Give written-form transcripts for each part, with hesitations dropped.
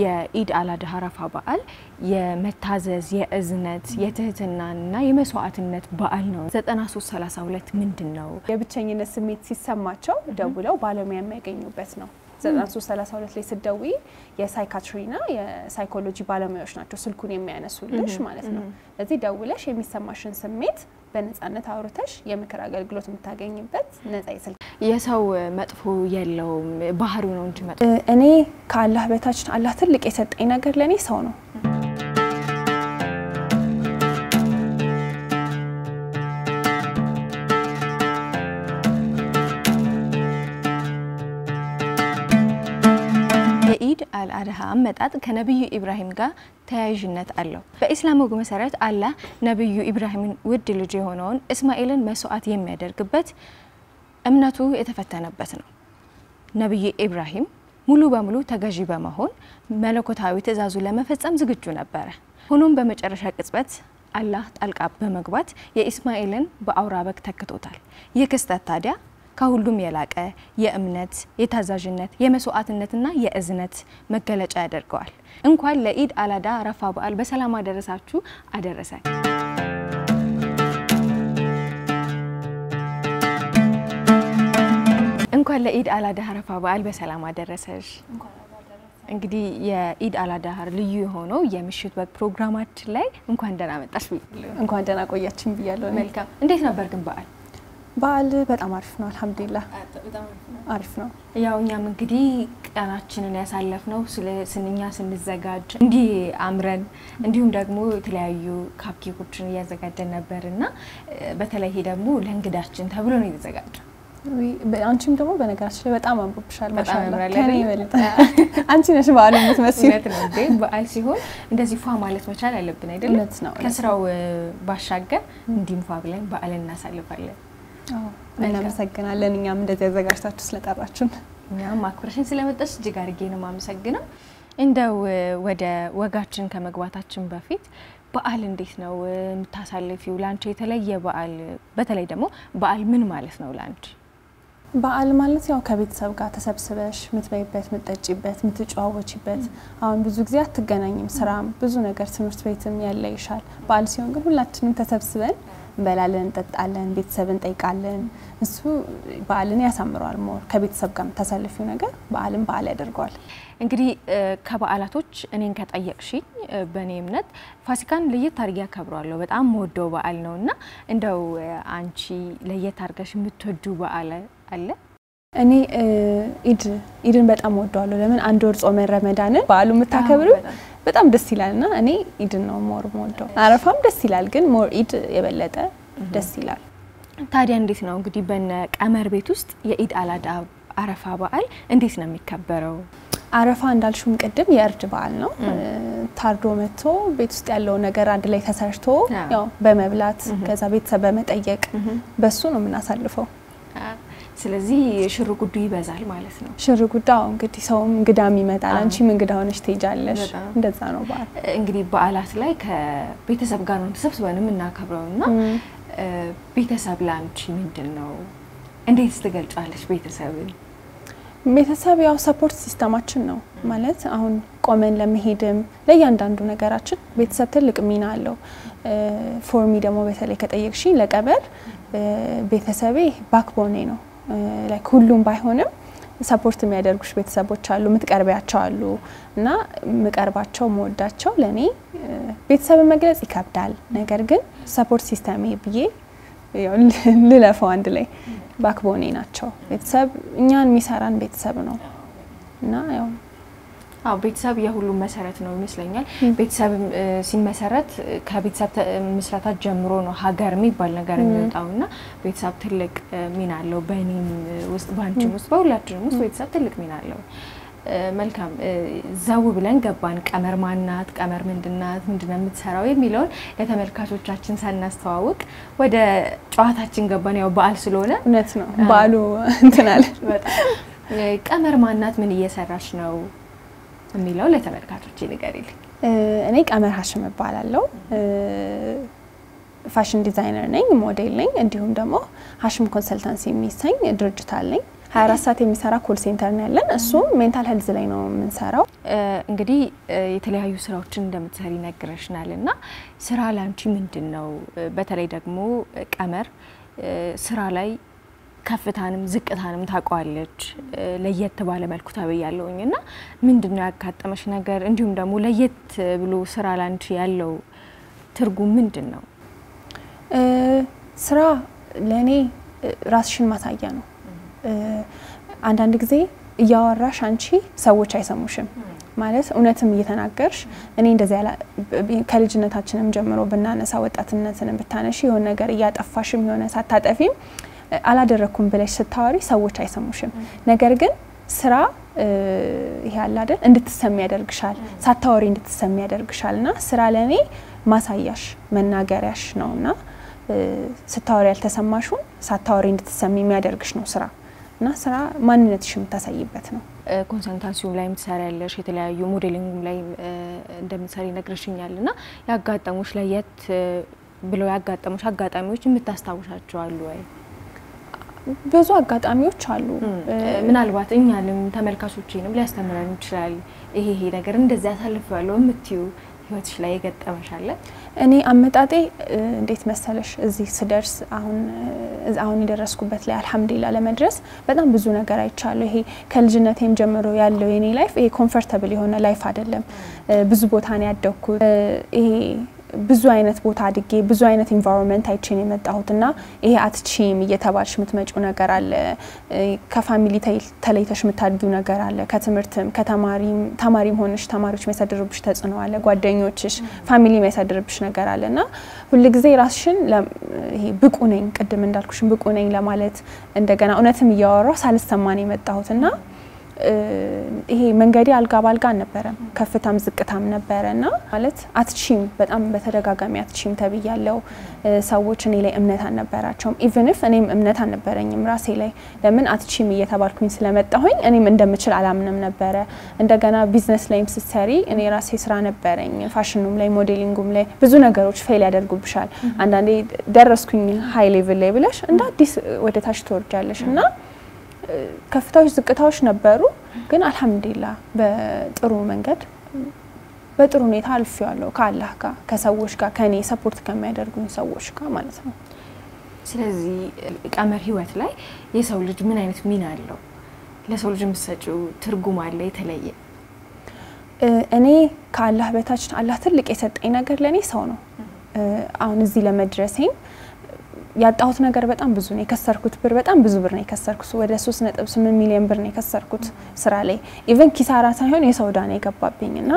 የኢድ አልአድሃ አረፋ በዓል የመታዘዝ የእዝነት የትህትናና የመስዋዕትነት በዓል ነው 9332 ምንድነው የብቸኝነት ስሜት ሲሰማቸው ደውለው ባለሙያ የሚያገኙበት ነው 9332 ላይ ሲደውይ የሳይካትሪና የሳይኮሎጂ ባለሙያዎች ናቸው ስልኩን የሚያነሱልሽ ማለት ነው ለዚህ ደውለሽ የሚሰማሽን ስሜት በነፃነት አውርተሽ የምክር አገልግሎት የምታገኝበት ነፃ ይስል የሰው መጥፎ የለውም ባህሪው ነው እንጂ መጥፎ እኔ ከአላህ በታች አላህ ትልቅ የሰጠኝ ነገር ለኔ ሰው ነው የኢድ አልአድሃ አመጣጥ ከነብዩ ኢብራሂም ጋር ተያያዥነት አለው በእስላም ወግ መሰረት አላህ ነብዩ ኢብራሂምን ውድ ልጅ የሆነውን እስማኤልን መስዋዕት የሚያደርግበት እምነቱ የተፈተነበት ነው ነብዩ ኢብራሂም ሙሉ በሙሉ ተገዢ በመሆን መለኮታዊ ትእዛዙ ለመፈጸም ዝግጁ ነበር ሆኖም በመጨረሻ ቅጽበት አላህ ጣልቃ በመግባት የእስማኤልን በአውራ በግ ተክቶታል ይህ ክስተት ታዲያ ከሁሉም የላቀ የእምነት የታዛዥነት የመስዋዕትነትና የእዝነት መገለጫ ያደርገዋል እንኳን ለኢድ አልአድሃ አረፋ በዓል በሰላም አደረሳችሁ አደረሰን እንኳን ለኢድ አልአድሃ አረፋ በዓል በሰላም አደረሰሽ እንግዲህ የኢድ አልአድሃ ልዩ የሆነው የምሽት ወግ ፕሮግራማችን ላይ እንኳን ደህና መጣሽ ብያለሁ እንኳን ደህና ቆያችን ብያለሁ መልካም እንዴት ነበር ግን በዓል በጣም አሪፍ ነው አልহামዱሊላህ አሪፍ ነው ያው እኛም እንግዲህ ቀናችንን ያሳለፍነው ስለኛ ስንዘጋጅ እንዲ አምረን እንዲሁም ደግሞ የተለያዩ ካፕኬኮችን ያዘጋጀን ነበርና በተለይ ደግሞ ለእንግዳችን ተብሎ ነው የተዘጋጀው አንቺም ደግሞ በነገራችን ላይ በጣም አንብብሻል ማሻአላ ከኔ ይበልጥ አንቺ ነሽ በዓል የምትመስዪው ነው እንዴ በዓል ሲሆን እንደዚህ ፏ ማለት መቻል አለብን አይደል ከስራው ባሻገር እንዲም ፏ ብለን በዓል እናሳልፋለን እናመሰግናለን እኛም እንደዚህ ያዘጋጅታችሁ ስለጠራችሁን እኛም አክብረሽን ስለመጣሽ እጅግ አድርጌ ነው ማመሰግነው እንደው ወደ ወጋችን ከመግባታችን በፊት በዓል እንዴት ነው የምታሳልፊው ላንቺ የተለየ በዓል በተለይ ደግሞ በዓል ምን ማለት ነው ላንቺ በዓል ማለት ያው ከቤተሰብ ጋር ተሰብስበሽ ምትበይበት ምትጠጪበት ምትጫወቺበት አሁን ብዙ ጊዜ አትገናኝም ስራም ብዙ ነገር ትምህርት ቤትም ያለ ይሻል በዓል ሲሆን ግን ሁላችንም ተሰብስበን እንበላለን እንጠጣለን ቤተሰብን ጠይቃለን እሱ በዓልን ያሳምረዋል ሞር ከቤተሰብ ጋር ተሰልፊው ነገር በዓልን በዓል ያደርገዋል እንግዲህ ከበዓላቶች እኔን ከጠየቅሽኝ በኔ እምነት ፋሲካን ለየት አድርጌ አከብራለሁ በጣም ወደው በዓል ነውና እንደው አንቺ ለየት አድርገሽ የምትወዱ በዓል አለ እኔ ኢድን በጣም ወደዋለሁ ለምን አንድ ወር ጾመ ረመዳንን በዓሉ የምታከብሩ በጣም ደስ ይላልና እኔ ኢድን ነው ሞር ወደው አረፋም ደስ ይላል ግን ሞር ኢድ የበለጠ ደስ ይላል ታዲያ እንዴት ነው እንግዲህ በነ ቀመር ቤት ውስጥ የኢድ አልአድሃ አረፋ በዓል እንዴት ነው የሚከበረው አረፋ እንዳልሽም ቀደም የእርድ በዓል ነው ታርዶ መጥቶ ቤት ውስጥ ያለው ነገር አንድ ላይ ተሰርቶ ያው በመብላት ከዛ ቤተሰብ በመጠየቅ በሱ ነው የምናሳልፈው ስለዚህ ሽር ጉዱ ይበዛል ማለት ነው ሽር ጉዳው እንግዲህ ሰው እንግዳም ይመጣል አንቺም እንግዳ ሆነሽ ትሄጃለሽ እንደዛ ነው በዓል እንግዲህ በዓላት ላይ ከቤተሰብ ጋር ነው ተሰብስበን እናከብረውና ቤተሰብ ላንቺ ምንድነው እንዴት ትገልጫለሽ ቤተሰብ ያው ሰፖርት ሲስተማችን ነው ማለት አሁን ቆመን ለመሄድም ለያንዳንዱ ነገራችን ቤተሰብ ትልቅ ሚና አለው ፎርሚ ደግሞ በተለይ ከጠየቅሽ ለቀበር ቤተሰቤ ባክቦኔ ነው ላይክ ሁሉም ባይሆንም ሰፖርት የሚያደርጉሽ ቤተሰቦች አሉ ምትቀርቢያቸው አሉ እና ምቀርባቸው ሞዳቸው ለኔ ቤተሰብ መግለጽ ይከብዳል ነገር ግን ሰፖርት ሲስተም ይብዬ ያው ለለፈው አንድ ላይ ባክቦኔ ናቸው ቤተሰብ እኛን የሚሰራን ቤተሰብ ነው እና ያው ቤተሰብ የሁሉም መሰረት ነው ይመስለኛል ቤተሰብ ሲመሰረት ከቤተሰብ መስራታት ጀምሮ ነው ሀገር የሚባል ነገር የሚወጣውና ቤተሰብ ትልቅ ሚና አለው በእኔም ውስጥ ባንቺም ውስጥ በሁላችንም ውስጥ ቤተሰብ ትልቅ ሚና አለው መልካም ዘው ብለን ገባን ቀመር ማናት ቀመር ምንድናት ምንድነው የምትሰራው የሚለው ለተመልካቾቻችን ሳናስተዋውቅ ወደ ጨዋታችን ገባን ያው በዓል ስለሆነ እውነት ነው በዓሉ እንትናል ቀመር ማናት ምን እየሰራሽ ነው የሚለው ለተመልካቾች ይነገሪልኝ እኔ ቀመር ሀሽም እባላለሁ ፋሽን ዲዛይነር ነኝ ሞዴል ነኝ እንዲሁም ደግሞ ሀሽም ኮንሰልታንሲ የሚሰኝ ድርጅት አለኝ 24 ሰዓት የሚሰራ ኮል ሴንተር ነው ያለን እሱ ሜንታል ሄልዝ ላይ ነው የምንሰራው እንግዲህ የተለያዩ ስራዎችን እንደምትሰሪ ነግረሽናልና ስራ ላንቺ ምንድነው በተለይ ደግሞ ቀመር ስራ ላይ ከፍታንም ዝቅታንም ታቋለች ለየት ባለ መልኩ ታበያለውኝና ምንድነው ያጋጠመሽ ነገር እንዲሁም ደግሞ ለየት ብሎ ስራ ላንቺ ያለው ትርጉም ምንድነው ስራ ለኔ ራስሽን ማሳያ ነው አንዳንድ ጊዜ ያወራሽ አንቺ ሰዎች አይሰሙሽም ማለት እውነትም እየተናገርሽ እኔ እንደዚህ ያለ ከልጅነታችንም ጀምሮ በእናነሳ ወጣትነትን ብታነሺ የሆነ ነገር ያጠፋሽም የሆነ ሳታጠፊም አላደረኩም ብለሽ ስታወሪ ሰዎች አይሰሙሽም ነገር ግን ስራ ይሄ አለ አይደል እንድትሰሚ ያደርግሻል ሳታወሪ እንድትሰሚ ያደርግሻልና ስራ ለኔ ማሳያሽ መናገሪያሽ ነውና ስታወሪ ያልተሰማሽውን ሳታወሪ እንድትሰሚ የሚያደርግሽ ነው ስራና ስራ ማንነትሽ የምታሳይበት ነው ኮንሰልታንሲው ላይ ምትሰሪያለሽ የተለያዩ ሞዴሊንግ ላይ እንደምትሰሪ ነግረሽኛልና ያጋጠሙሽ ለየት ብለው ያጋጠሙሽ አጋጣሚዎች የምታስታውሻቸው አሉ ወይ ብዙ አጋጣሚዎች አሉ ምናልባት እኛንም ተመልካቾቼንም ሊያስተምረን ይችላል ይሄ ነገር እንደዛ ያሳልፈዋለሁ የምትዩ ህይወትሽ ላይ የገጠመሻል እኔ አመጣጤ እንዴት መሰለሽ እዚህ ስደርስ አሁን የደረስኩበት ላይ አልহামዱሊላህ ለመድረስ በጣም ብዙ ነገር አይቻለሁ ይሄ ከልጅነቴም ጀምሮ ያለው የኔ ላይፍ ይሄ ኮምፎርታብል የሆነ ላይፍ አይደለም ብዙ ቦታ ነው ያደኩት ይሄ ብዙ አይነት ቦታ አድጌ ብዙ አይነት ኢንቫይሮንመንት አይቼን የመጣሁትና ይሄ አትቺም እየተባልሽ ምትመጪው ነገር አለ ከፋሚሊ ተለይተሽ ምታድጊው ነገር አለ ከትምርትም ከተማሪም ሆነሽ ተማሪዎች የሚያሳድሩብሽ ተጽዕኖ አለ ጓደኞችሽ ፋሚሊ የሚያሳድሩብሽ ነገር አለና ሁሉ ጊዜ ራስሽን ይሄ ብቁ ነኝ ቅድም እንዳልኩሽ ብቁ ነኝ ለማለት እንደገና እውነትም እያወራው ሳልሰማን የመጣሁትና ይሄ መንገዲ አልጋ ባልጋ ነበር ከፍታም ዝቅታም ነበርና ማለት አትቺም በጣም በተደጋጋሚ አትቺም ተብያለው ሰዎች እኔ ላይ እምነት አልነበራቸውም ኢቭን ኢፍ እኔም እምነት አልነበረኝም ራሴ ላይ ለምን አትቺም እየተባልኩኝ ስለመጣሁኝ እኔም እንደምችል አላምንም ነበር እንደገና ቢዝነስ ላይም ስትሰሪ እኔ ራሴ ስራ ነበረኝ ፋሽኑም ላይ ሞዴሊንጉም ላይ ብዙ ነገሮች ፌል ያደርጉብሻል አንዳንዴ ደረስኩኝ ሃይ ሌቭል ላይ ብለሽ እንደ አዲስ ወደ ታች ተወርጃለሽና ከፍታዎች ዝቅታዎች ነበሩ ግን አልহামዱሊላህ በጥሩ መንገድ በጥሩ ሁኔታ አልፌዋለሁ ከአላህ ጋር ከሰዎች ጋር ከኔ ሰፖርት ከሚያደርጉኝ ሰዎች ጋር ማለት ነው ስለዚህ ቀመር ህይወት ላይ የሰው ልጅ ምን አይነት ሚና አለው ለሰው ልጅ ምሰጪው ትርጉም አለ የተለየ እኔ ከአላህ በታች አላህ ትልቅ የሰጠኝ ነገር ለኔ ሰው ነው አሁን እዚህ ለመድረሴ ያጣሁት ነገር በጣም ብዙ ነው የከሰርኩት ብር በጣም ብዙ ብር ነው የከሰርኩት ወደ 3.8 ሚሊዮን ብር ነው የከሰርኩት ስራ ላይ ኢቭን ኪሳራ ሳይሆን የሰውዳ ነው የገባብኝና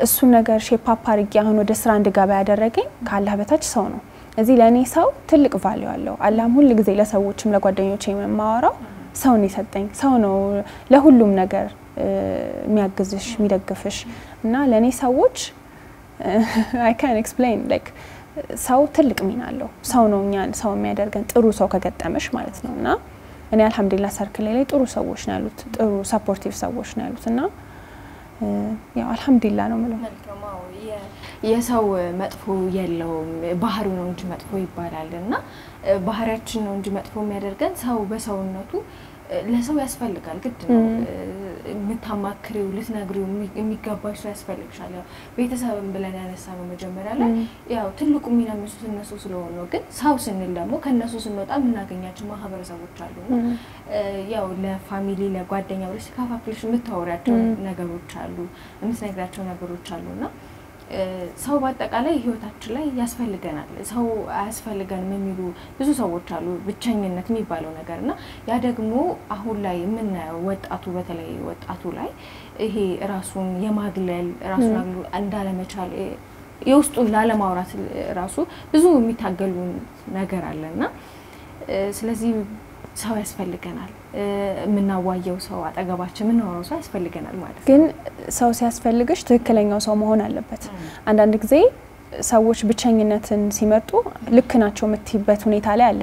እሱ ነገር ሼፕ አርጊ አሁን ወደ ስራ እንድገባ ያደረገኝ ካላህ በታች ሰው ነው እዚህ ለኔ ሰው ትልቅ ቫልዩ አለው አላህም ሁሉ ጊዜ ለሰዎችም ለጓደኞቼም የማወራው ሰው ነው የሰጠኝ ሰው ነው ለሁሉም ነገር የሚያግዝሽ የሚደግፍሽ እና ለኔ ሰዎች I can't explain like ሰው ትልቅ ሚና አለው ሰው ነው እኛን ሰው የሚያደርገን ጥሩ ሰው ከገጠመሽ ማለት ነውና እኔ አልহামዱሊላህ ሰርክል ላይ ጥሩ ሰዎች ነው ያሉት ጥሩ ሰፖርቲቭ ሰዎች ነው ያሉትና ያው አልহামዱሊላህ ነው ማለት መልካም የሰው መጥፎ የለውም ባህሪው ነው እንጂ መጥፎ ይባላልና ባህሪያችን ነው እንጂ መጥፎ የሚያደርገን ሰው በሰውነቱ ለሰው ያስፈልጋል ግድ ነው ምታማክሪው ልትነግሪው የሚገባሽ ያስፈልግሻል ቤተሰብም ብለን ያነሳነው መጀመሪያ ላይ ያው ትልቁ ሚና እነሱ ስለሆነ ግን ሰው ስንል ደግሞ ከነሱ ስንወጣ ምናገኛቸው ማህበረሰቦች አሉና ያው ለፋሚሊ ለጓደኛ ወይስ ካፋፍልሽ ምታወሪያቸው ነገሮች አሉ ምትነግራቸው ነገሮች አሉና ሰው በአጠቃላይ ህይወታችን ላይ ያስፈልገናል ሰው አያስፈልገንም የሚሉ ብዙ ሰዎች አሉ ብቸኝነት የሚባለው ነገርና ያ ደግሞ አሁን ላይ የምናየው ወጣቱ በተለይ ወጣቱ ላይ ይሄ ራሱን የማግለል ራሱን አግሉ እንዳለመቻል የውስጡን ላለማውራት ራሱ ብዙ የሚታገሉ ነገር አለና ስለዚህ ሰው ያስፈልገናል ምናዋየው ሰው አጠገባችን ምንኖረው ሰው ያስፈልገናል ማለት ግን ሰው ሲያስፈልግሽ ትክክለኛው ሰው መሆን አለበት አንዳንድ ጊዜ ሰዎች ብቸኝነትን ሲመርጡ ልክ ናቸው የምትይበት ሁኔታ ላይ አለ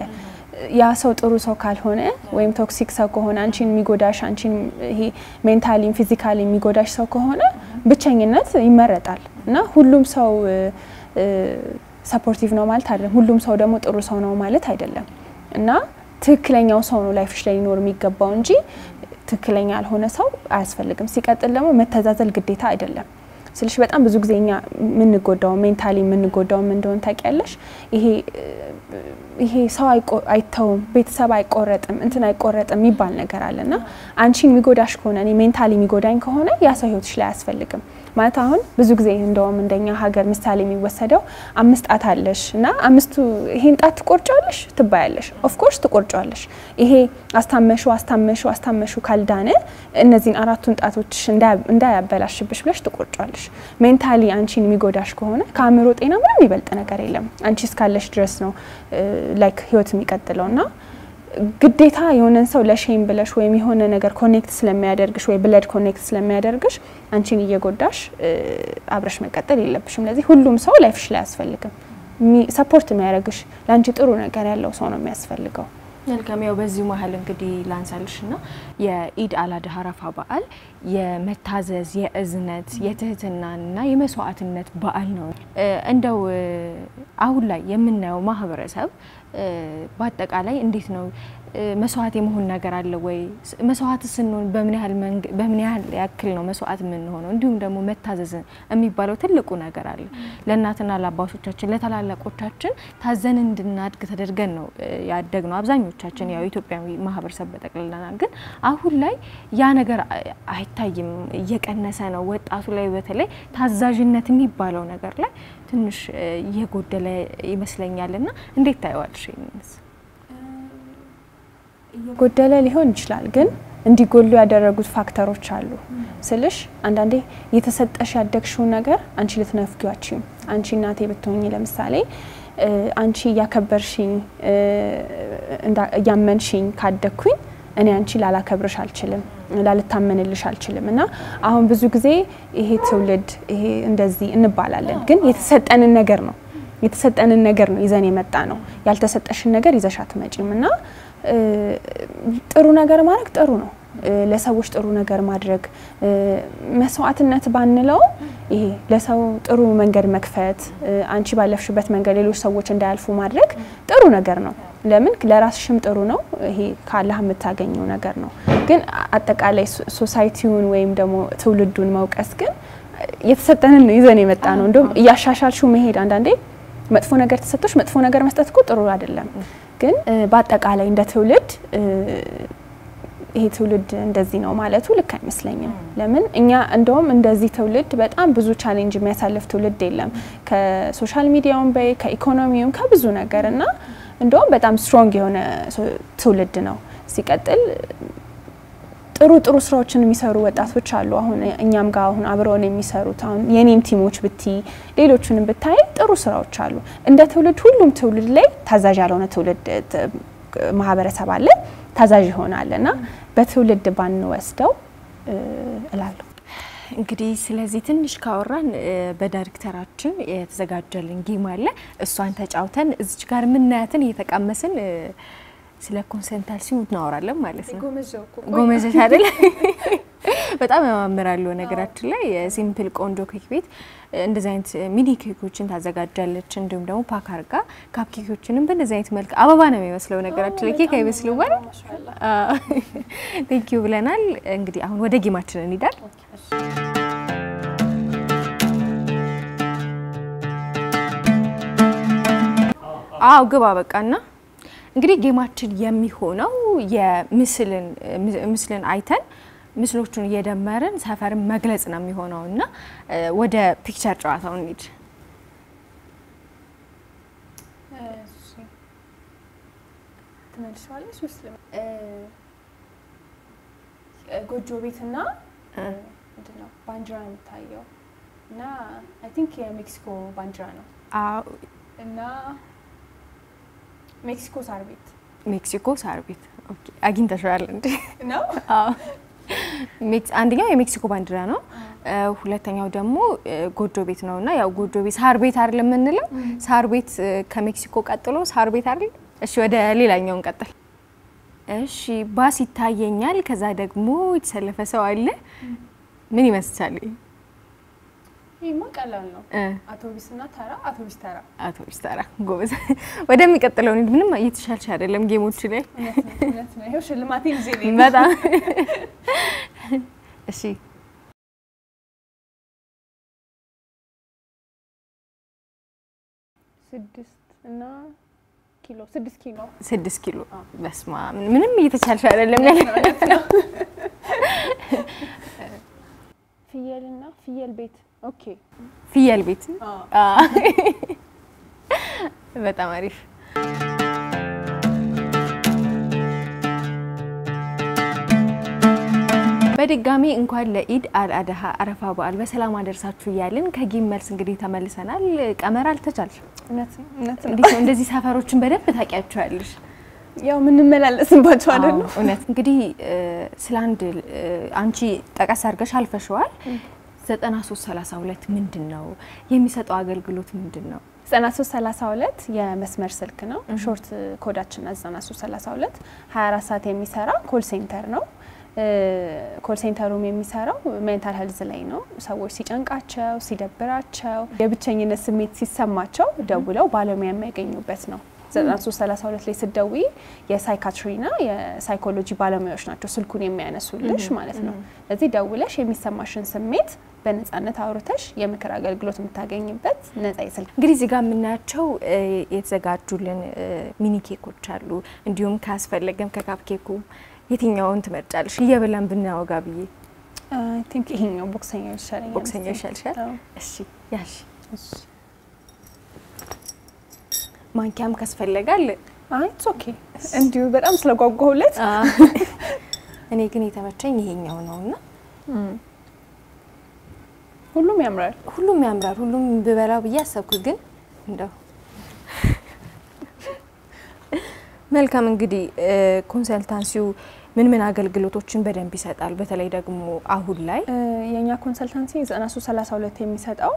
ያ ሰው ጥሩ ሰው ካልሆነ ወይም ቶክሲክ ሰው ከሆነ አንቺን የሚጎዳሽ አንቺን ይሄ ሜንታሊ ፊዚካሊ የሚጎዳሽ ሰው ከሆነ ብቸኝነት ይመረጣል እና ሁሉም ሰው ሰፖርቲቭ ነው ማለት አይደለም ሁሉም ሰው ደግሞ ጥሩ ሰው ነው ማለት አይደለም እና ትክክለኛው ሰው ነው ላይፍሽ ላይ ሊኖር የሚገባው እንጂ ትክክለኛ ያልሆነ ሰው አያስፈልግም ሲቀጥል ደግሞ መተዛዘል ግዴታ አይደለም ስለሽ በጣም ብዙ ጊዜኛ ምን ጎዳው ሜንታሊ ምን ጎዳው ምን እንደሆነ ታውቂያለሽ ይሄ ሰው አይተውም ቤተሰብ አይቆረጥም እንትን አይቆረጥም ይባል ነገር አለና አንቺን የሚጎዳሽ ከሆነ እኔ ሜንታሊ የሚጎዳኝ ከሆነ ያ ሰው ህይወትሽ ላይ አያስፈልግም ማለት አሁን ብዙ ጊዜ እንደውም እንደኛ ሀገር ምሳሌ የሚወሰደው 5 ጣት አለሽ እና 5ቱ ይሄን ጣት ትቆርጫለሽ ትባያለሽ ኦፍ ኮርስ ትቆርጫለሽ ይሄ አስታመሹ ካልዳነ እነዚህን 4ቱን ጣቶችሽ እንዳያበላሽብሽ ብለሽ ትቆርጫለሽ ሜንታሊ አንቺን የሚጎዳሽ ከሆነ ከአእምሮ ጤና ምንም ይበልጥ ነገር የለም አንቺ እስካለሽ ድረስ ነው ላይክ ህይወት የሚቀጥለውና ግዴታ የሆነን ሰው ለሼም ብለሽ ወይም የሆነ ነገር ኮኔክት ስለሚያደርግሽ ወይ ብለድ ኮኔክት ስለሚያደርግሽ አንቺን እየጎዳሽ አብረሽ መቀጠል የለብሽም ለዚህ ሁሉም ሰው ላይፍሽ ላይ ያስፈልግም ሰፖርት የሚያደርግሽ ላንቺ ጥሩ ነገር ያለው ሰው ነው የሚያስፈልገው መልካም ያው በዚህ መሀል እንግዲህ ላንሳልሽና የኢድ አልአድሃ አረፋ በዓል የመታዘዝ የእዝነት የትህትናና የመስዋዕትነት በዓል ነው እንደው አሁን ላይ የምናየው ማህበረሰብ በአጠቃላይ እንዴት ነው መስዋዕት የመሆን ነገር አለ ወይ መስዋዕት ስንሆን በምን ያህል ያክል ነው መስዋዕት ምን ሆነው እንዲሁም ደግሞ መታዘዝ የሚባለው ትልቁ ነገር አለ ለእናትና ለአባቶቻችን ለተላላቆቻችን ታዘን እንድናድግ ተደርገን ነው ያደግነው አብዛኞቻችን ያው ኢትዮጵያዊ ማህበረሰብ በጠቅላላ ግን አሁን ላይ ያ ነገር አይታይም እየቀነሰ ነው ወጣቱ ላይ በተለይ ታዛዥነት የሚባለው ነገር ላይ ትንሽ የጎደለ ይመስለኛልና እንዴት ታይዋልሽ ይንስ ጎደለ ሊሆን ይችላል ግን እንዲጎሉ ያደረጉት ፋክተሮች አሉ ስለሽ አንዳንዴ የተሰጠሽ ያደግሽው ነገር አንቺ ልትነፍጊዋቺው አንቺ እናቴ ብትሆኚ ለምሳሌ አንቺ ያከበርሽኝ ያመንሽኝ ካደኩኝ እኔ አንቺ ላላከብርሽ አልችልም ላልታመንልሽ አልችልምና አሁን ብዙ ጊዜ ይሄ ትውልድ ይሄ እንደዚህ እንባላለን ግን የተሰጠንን ነገር ነው ይዘን የመጣ ነው ያልተሰጠሽን ነገር ይዘሻት መጪምና ጥሩ ነገር ማድረግ ጥሩ ነው ለሰዎች ጥሩ ነገር ማድረግ መስዋዕትነት ባንለው ይሄ ለሰው ጥሩ መንገድ መክፈት አንቺ ባለፍሽበት መንገድ ሌሎች ሰዎች እንዳያልፉ ማድረግ ጥሩ ነገር ነው ለምን ለራስሽም ጥሩ ነው ይሄ ካላህ የምታገኘው ነገር ነው ግን አጠቃላይ ሶሳይቲውን ወይም ደግሞ ትውልዱን መውቀስ ግን የተሰጠንን ነው ይዘን የመጣ ነው እንደውም ያሻሻልሽው መሄድ አንዳንዴ መጥፎ ነገር ተሰጥቶሽ መጥፎ ነገር መስጠት እኮ ጥሩ አይደለም ግን በአጠቃላይ እንደ ትውልድ ይሄ ትውልድ እንደዚህ ነው ማለቱ ልክ አይመስለኝም ለምን እኛ እንደውም እንደዚህ ትውልድ በጣም ብዙ ቻሌንጅ የሚያሳልፍ ትውልድ የለም ከሶሻል ሚዲያውም በይ ከኢኮኖሚውም ከብዙ ነገርና እንደውም በጣም ስትሮንግ የሆነ ትውልድ ነው ሲቀጥል ጥሩ ስራዎችን የሚሰሩ ወጣቶች አሉ አሁን እኛም ጋር አሁን አብረውን የሚሰሩት አሁን የኔም ቲሞች ብቲ ሌሎችንም ብታይ ጥሩ ስራዎች አሉ እንደ ትውልድ ሁሉም ትውልድ ላይ ታዛዥ ያልሆነ ትውልድ ማህበረሰብ አለ ታዛዥ ይሆናልና በትውልድ ባንወስደው እላለሁ እንግዲህ ስለዚህ ትንሽ ካወራን በዳይሬክተራችን የተዘጋጀልን ጌም አለ እሷን ተጫውተን እዚች ጋር ምናያትን እየተቃመስን ስለ ኮንሰንታሲው እናወራለን ማለት ነው ጎመዘሽ አይደል በጣም ያማምራሉ ነገራችን ላይ ሲምፕል ቆንጆ ኬክ ቤት እንደዚህ አይነት ሚኒ ኬኮችን ታዘጋጃለች እንዲሁም ደግሞ ፓክ አርጋ ካፕ ኬኮችንም በእንደዚህ አይነት መልክ አበባ ነው የሚመስለው ነገራችን ላይ ኬክ አይመስልም ማለት ቴንክ ዩ ብለናል እንግዲህ አሁን ወደ ጌማችን እንሂዳል አው ግባ በቃና እንግዲህ ጌማችን የሚሆነው የምስልን አይተን ምስሎቹን እየደመረን ሰፈርን መግለጽ ነው የሚሆነውና ወደ ፒክቸር ጨዋታው እንሂድ እሺ ተመልሷለሽ ምስል ጎጆ ቤትና ምንድነው ባንዲራ የምታየው እና አይ ቲንክ የሜክሲኮ ባንዲራ ነው አዎ እና ሜክሲኮ ሳር ቤት ኦኬ አግኝተሻል እንዴ ነው አዎ አንደኛው የሜክሲኮ ባንዲራ ነው ሁለተኛው ደግሞ ጎጆ ቤት ነውና ያው ጎጆ ቤት ሳር ቤት አይደል የምንለው ሳር ቤት ከሜክሲኮ ቀጥሎ ሳር ቤት አይደል እሺ ወደ ሌላኛው እንቀጥል እሺ ባስ ይታየኛል ከዛ ደግሞ የተሰለፈ ሰው አለ ምን ይመስላል ይሄማ ቀላል ነው አውቶቡስና ተራ አውቶቡስ ተራ ጎበዝ ወደሚቀጥለው እንዴ ምንም እየተሻልሽ አይደለም ጌሞች ላይ እውነት ነው ይሄው ሽልማቴን ይዤ ነኝ በጣም እሺ 6 ኪሎ በስማ ምንም እየተቻልሽ አይደለም ያለው ፍየል ቤት ኦኬ ፍየል ቤት በጣም አሪፍ በድጋሚ እንኳን ለኢድ አልአድሃ አረፋ በዓል በሰላም አደረሳችሁ እያልን ከጌም መልስ እንግዲህ ተመልሰናል ቀመር አልተቻልሽ እውነት እንደዚህ ሰፈሮችን በደንብ ታውቂያቸዋለሽ ያው ምን መላለስባቸው አይደል እውነት እንግዲህ ስላንድ አንቺ ጠቀስ አድርገሽ አልፈሽዋል 9332 ምንድነው የሚሰጠው አገልግሎት ምንድነው 9332 የመስመር ስልክ ነው ሾርት ኮዳችን 9332 24 ሰዓት የሚሰራ ኮል ሴንተር ነው ኮል ሴንተሩም የሚሰራው ሜንታል ሄልዝ ላይ ነው ሰዎች ሲጨንቃቸው ሲደብራቸው የብቸኝነት ስሜት ሲሰማቸው ደውለው ባለሙያ የሚያገኙበት ነው 9332 ላይ ሲደውይ የሳይካትሪና የሳይኮሎጂ ባለሙያዎች ናቸው ስልኩን የሚያነሱልሽ ማለት ነው ስለዚህ ደውለሽ የሚሰማሽን ስሜት በነጻነት አውርተሽ የምክር አገልግሎት የምታገኝበት ነጻ ይስልክ እንግዲህ እዚህ ጋር የምናያቸው የተዘጋጁልን ሚኒ ኬኮች አሉ እንዲሁም ካስፈለገም ከካፕ ኬኩ የትኛውን ትመርጫለሽ እየበላን ብናወጋ ብዬ አይ ቲንክ ይሄኛው ቦክሰኛው ይሻላል እሺ ያሽ እሺ ማንኪያም ካስፈለጋል አይ ኢትስ ኦኬ እንዲሁ በጣም ስለጓጓሁለት እኔ ግን የተመቸኝ ይሄኛው ነውና ሁሉም ያምራል ሁሉም በበላው ብዬ አሰብኩ ግን እንደው መልካም እንግዲህ ኮንሰልታንሲው ምን አገልግሎቶችን በደንብ ይሰጣል በተለይ ደግሞ አሁን ላይ የኛ ኮንሰልታንሲ 9332 የሚሰጣው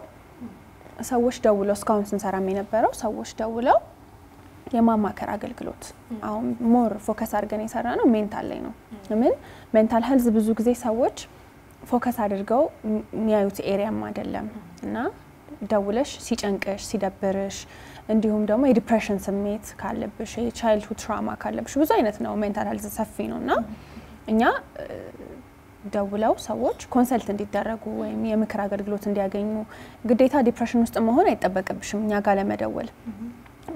ሰዎች ደውለው እስካሁን ስንሰራም የነበረው ሰዎች ደውለው የማማከር አገልግሎት አሁን ሞር ፎከስ አድርገን የሰራነው ሜንታል ላይ ነው ምን ሜንታል ሄልዝ ብዙ ጊዜ ሰዎች ፎከስ አድርገው የሚያዩት ኤሪያም አይደለም እና ደውለሽ ሲጨንቅሽ ሲደብርሽ እንዲሁም ደግሞ የዲፕሬሽን ስሜት ካለብሽ የቻይልድሁድ ትራውማ ካለብሽ ብዙ አይነት ነው ሜንታል ሄልዝ ሰፊ ነውና እኛ ደውለው ሰዎች ኮንሰልት እንዲደረጉ ወይም የምክር አገልግሎት እንዲያገኙ ግዴታ ዲፕሬሽን ውስጥ መሆን አይተበቀብሽም እኛ ጋር ለመደወል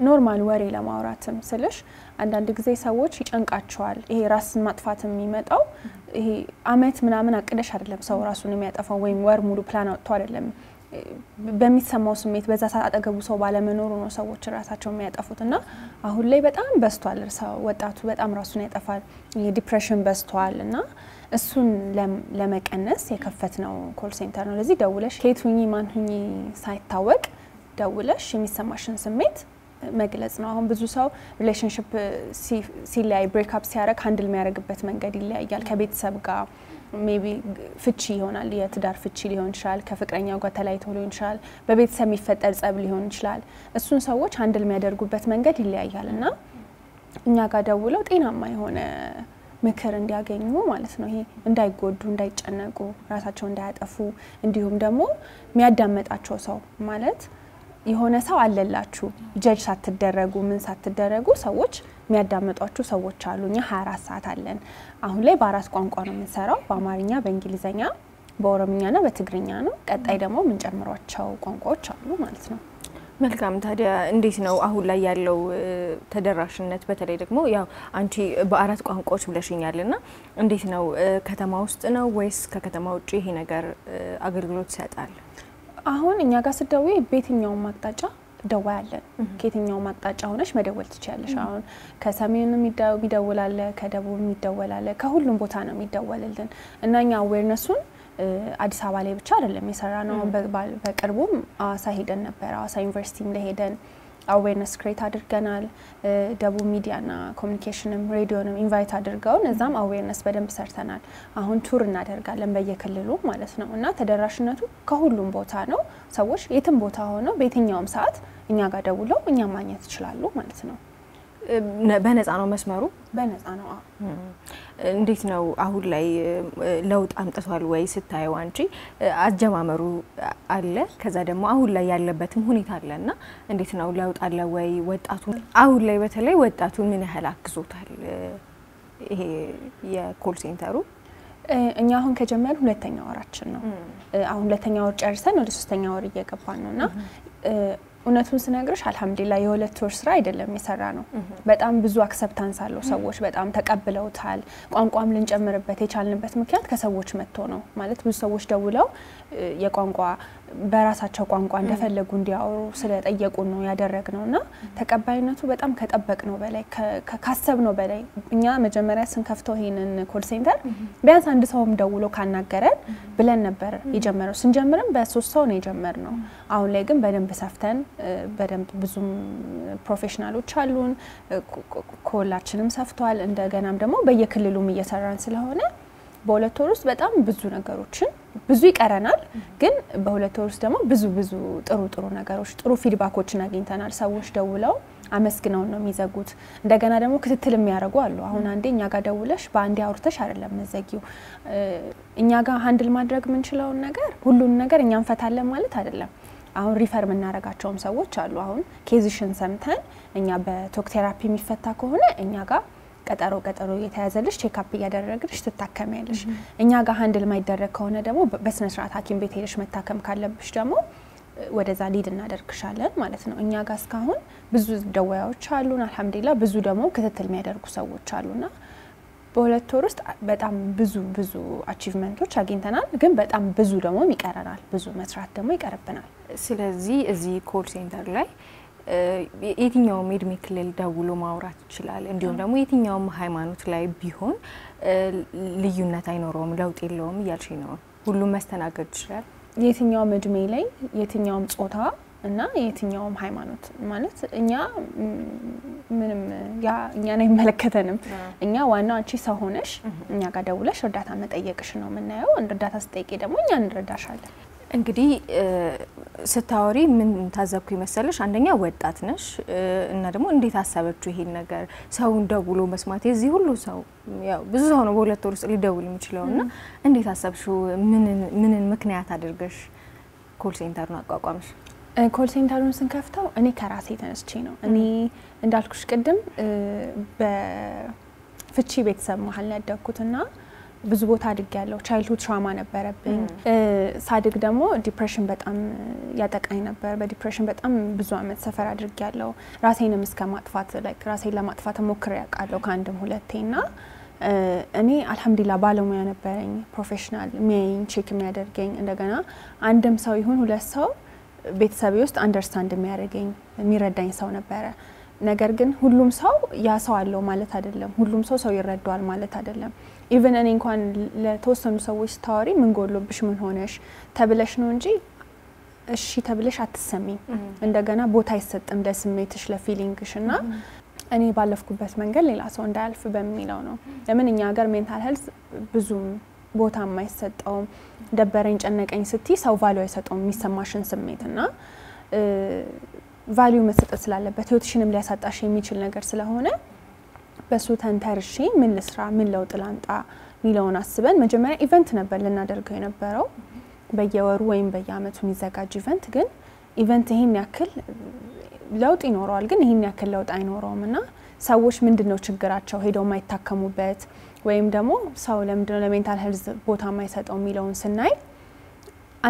ኖርማል ወሬ ለማውራትም ስለሽ አንዳንድ ጊዜ ሰዎች ይጨንቃቸዋል ይሄ ራስን ማጥፋት የሚመጣው ይሄ አመት ምናምን አቅደሽ አይደለም ሰው ራሱን የሚያጠፋው ወይም ወር ሙሉ ፕላን አውጥቶ አይደለም በሚሰማው ስሜት በዛ ሰዓት አጠገቡ ሰው ባለመኖሩ ነው ሰዎች ራሳቸው የሚያጠፉትና አሁን ላይ በጣም በስቷል ሰው ወጣቱ በጣም ራሱን ያጠፋል የዲፕሬሽን በስቷልና እሱን ለመቀነስ የከፈትነው ኮል ሴንተር ነው ለዚህ ደውለሽ ከየት ሁኚ ማን ሁኚ ሳይታወቅ ደውለሽ የሚሰማሽን ስሜት መግለጽ ነው አሁን ብዙ ሰው ሪሌሽንሺፕ ሲላይ ብሬክ አፕ ሲያረግ ሃንድል የሚያረግበት መንገድ ይለያያል ከቤተሰብ ጋር ሜቢ ፍቺ ይሆናል የትዳር ፍቺ ሊሆን ይችላል ከፍቅረኛው ጋር ተላይቶ ሊሆን ይችላል በቤተሰብ የሚፈጠር ጸብ ሊሆን ይችላል እሱን ሰዎች ሃንድል የሚያደርጉበት መንገድ ይለያያልና እኛ ጋር ደውለው ጤናማ የሆነ ምክር እንዲያገኙ ማለት ነው ይሄ እንዳይጎዱ እንዳይጨነቁ ራሳቸው እንዳያጠፉ እንዲሁም ደግሞ የሚያዳመጣቸው ሰው ማለት የሆነ ሰው አለላችሁ ጀጅ ሳትደረጉ ምን ሳትደረጉ ሰዎች የሚያዳምጧችሁ ሰዎች አሉኛ 24 ሰዓት አለን አሁን ላይ በአራት ቋንቋ ነው የምንሰራው በአማርኛ በእንግሊዘኛ በኦሮምኛና በትግርኛ ነው ቀጣይ ደግሞ ምን ጨምሯቸው ቋንቋዎች አሉ ማለት ነው መልካም ታዲያ እንዴት ነው አሁን ላይ ያለው ተደራሽነት በተለይ ደግሞ ያው አንቺ በአራት ቋንቋዎች ብለሽኛልና እንዴት ነው ከተማ ውስጥ ነው ወይስ ከከተማ ውጪ ይሄ ነገር አገልግሎት ይሰጣል አሁን እኛ ጋር ስደውይ በየትኛው ማቅጣጫ ደዋያለን ከየትኛው ማቅጣጫ ሆነሽ መደወል ትችያለሽ አሁን ከሰሜንም ይደውላል ከደቡብ ይደውላል ከሁሉም ቦታ ነው የሚደወልልን እናኛ አዌርነሱን አዲስ አበባ ላይ ብቻ አይደለም የሰራነው በቅርቡም አዋሳ ሄደን ነበር አዋሳ ዩኒቨርሲቲም ላይ ሄደን አዌርነስ ክሬት አድርገናል ደቡብ ሚዲያና ኮሙኒኬሽንም ሬዲዮንም ኢንቫይት አድርገውን እዛም አዌርነስ በደንብ ሰርተናል አሁን ቱር እናደርጋለን በየክልሉ ማለት ነው እና ተደራሽነቱ ከሁሉም ቦታ ነው ሰዎች የትም ቦታ ሆነው በየትኛውም ሰዓት እኛ ጋር ደውለው እኛ ማግኘት ይችላሉ ማለት ነው በነፃ ነው መስመሩ በነፃ ነው እንዴት ነው አሁን ላይ ለውጥ አምጥቷል ወይ ስታዩ አንቺ አጀማመሩ አለ ከዛ ደግሞ አሁን ላይ ያለበትም ሁኔታ አለና እንዴት ነው ለውጥ አለ ወይ ወጣቱ አሁን ላይ በተለይ ወጣቱ ምን ያህል አክዞታል ይሄ የኮል ሴንተሩ እኛ አሁን ከጀመርን ሁለተኛ ወራችን ነው አሁን ሁለተኛ ወር ጨርሰን ወደ ሶስተኛ ወር እየገባን ነውና እውነቱን ስነግርሽ አልহামዱሊላህ የሁለት ወር ስራ አይደለም የሰራ ነው በጣም ብዙ አክሰፕታንስ አለው ሰዎች በጣም ተቀብለውታል ቋንቋም ልንጨምርበት የቻልንበት ምክንያት ከሰዎች መጥቶ ነው ማለት ብዙ ሰዎች ደውለው የቋንቋ በራሳቸው ቋንቋ እንደፈለጉ እንዲያወሩ ስለጠየቁ ነው ያደረግነውና ተቀባይነቱ በጣም ከጠበቅነው በላይ ካሰብነው በላይ እኛ መጀመሪያ ስንከፍተው ይሄንን ኮል ሴንተር ቢያንስ አንድ ሰውም ደውሎ ካናገረን ብለን ነበር የጀመረው ስንጀምርም በ3 ሰው ነው የጀመርነው አሁን ላይ ግን በደንብ ሰፍተን በደንብ ብዙም ፕሮፌሽናሎች አሉን ኮላችንም ሰፍቷል እንደገናም ደግሞ በየክልሉም እየሰራን ስለሆነ በሁለት ወር ውስጥ በጣም ብዙ ነገሮችን ብዙ ይቀረናል ግን በሁለት ወር ውስጥ ደግሞ ብዙ ጥሩ ነገሮች ጥሩ ፊድባኮችን አግኝተናል ሰዎች ደውለው አመስግነው ነው የሚዘጉት እንደገና ደግሞ ክትትል የሚያደርጉ አሉ አሁን አንዴ እኛ ጋር ደውለሽ በአንዴ አውርተሽ አይደለም መዘጊው እኛ ጋር ሃንድል ማድረግ ምንችለው ነገር ሁሉን ነገር እኛ እንፈታለን ማለት አይደለም አሁን ሪፈር ምናረጋቸውም ሰዎች አሉ አሁን ኬዝሽን ሰምተን እኛ በቶክ ቴራፒ የሚፈታ ከሆነ እኛ ጋር ቀጠሮ የተያዘልሽ ቼክ አፕ ያደረግልሽ ተታከሚያለሽ እኛ ጋር ሃንድል ማይደረግ ከሆነ ደግሞ በስነ ስርዓት ሐኪም ቤት ሄደሽ መታከም ካለብሽ ደግሞ ወደዛ ሊድ እናደርግሻለን ማለት ነው እኛ ጋር እስካሁን ብዙ ደዋያዎች አሉን አልহামዱሊላህ ብዙ ደግሞ ክትትል የሚያደርጉ ሰዎች አሉና በሁለት ወር ውስጥ በጣም ብዙ አቺቭመንቶች አግኝተናል ግን በጣም ብዙ ደግሞ ይቀረናል ብዙ መስራት ደግሞ ይቀርብናል ስለዚህ እዚህ ኮል ሴንተር ላይ የትኛውም እድሜ ክልል ደውሎ ማውራት ይችላል እንዲሁም ደግሞ የትኛውም ሃይማኖት ላይ ቢሆን ልዩነት አይኖርም ለውጥ የለውም ያልሽ ነው ሁሉም መስተናገድ ይችላል የትኛውም እድሜ ላይ የትኛውም ጾታ እና የትኛውም ሃይማኖት ማለት እኛ ምንም እኛን አይመለከተንም እኛ ዋናው አንቺ ሰው ሆነሽ እኛ ጋር ደውለሽ እርዳታ መጠየቅሽ ነው የምናየው እርዳታ ስትጠይቂ ደግሞ እኛ እንረዳሻለን እንግዲህ ስታወሪ ምን ታዘብኩ ይመስልሽ አንደኛ ወጣት ነሽ እና ደግሞ እንዴት አሰበችው ይሄን ነገር ሰውን ደውሎ መስማት የዚህ ሁሉ ሰው ያው ብዙ ሰው ነው በሁለት ወር ውስጥ ሊደውል የሚችለውና እንዴት አሰብሽው ምንን ምክንያት አድርገሽ ኮል ሴንተሩን አቋቋምሽ ኮል ሴንተሩን ስንከፍተው እኔ ከራሴ ተነስቼ ነው እኔ እንዳልኩሽ ቅድም በፍቺ ቤተሰብ መሃል ያደግኩትና ብዙ ቦታ አድርጌያለሁ ቻይልድሁድ ትራውማ ነበረብኝ ሳድግ ደግሞ ዲፕሬሽን በጣም ያጠቃኝ ነበር በዲፕሬሽን በጣም ብዙ አመት ሰፈር አድርጌያለሁ ራሴንም እስከማጥፋት ላይክ ራሴን ለማጥፋት ሞክሬ ያውቃለሁ ከአንድም ሁለቴና እኔ አልহামዱሊላህ ባለሙያ ነበርኝ ፕሮፌሽናል ሜን ቼክ የሚያደርገኝ እንደገና አንድም ሰው ይሁን ሁለት ሰው ቤተሰቤ ውስጥ አንደርስታንድ የሚያደርገኝ የሚረዳኝ ሰው ነበረ ነገር ግን ሁሉም ሰው ያ ሰው አለው ማለት አይደለም ሁሉም ሰው ይረዳዋል ማለት አይደለም ኢቭን እኔ እንኳን ለተወሰኑ ሰዎች ታወሪ ምን ጎሎብሽ ምን ሆነሽ ተብለሽ ነው እንጂ እሺ ተብለሽ አትሰሚም እንደገና ቦታ አይሰጥም ለስሜትሽ ለፊሊንግሽና እኔ ባለፍኩበት መንገድ ሌላ ሰው እንዳያልፍ በሚለው ነው ለምን እኛ ሀገር ሜንታል ሄልዝ ብዙም ቦታ የማይሰጠው ደበረኝ ጨነቀኝ ስቲ ሰው ቫልዩ አይሰጠውም የሚሰማሽን ስሜትና ቫልዩ መስጠት ስላለበት ህይወትሽንም ሊያሳጣሽ የሚችል ነገር ስለሆነ በሱ ተንተርሺ ምን ልስራ ምን ለውጥ ላንጣ ሚለውን አስበን መጀመሪያ ኢቨንት ነበር ልናደርገው የነበረው በየወሩ ወይም በየአመቱ የሚዘጋጅ ኢቨንት ግን ኢቨንት ይሄን ያክል ለውጥ ይኖረዋል ግን ይሄን ያክል ለውጥ አይኖረውምና ሰዎች ምንድነው ችግራቸው ሄደው ማይታከሙበት ወይም ደግሞ ሰው ለምንድነው ለሜንታል ሄልዝ ቦታ ማይሰጠው ሚለውን ስናይ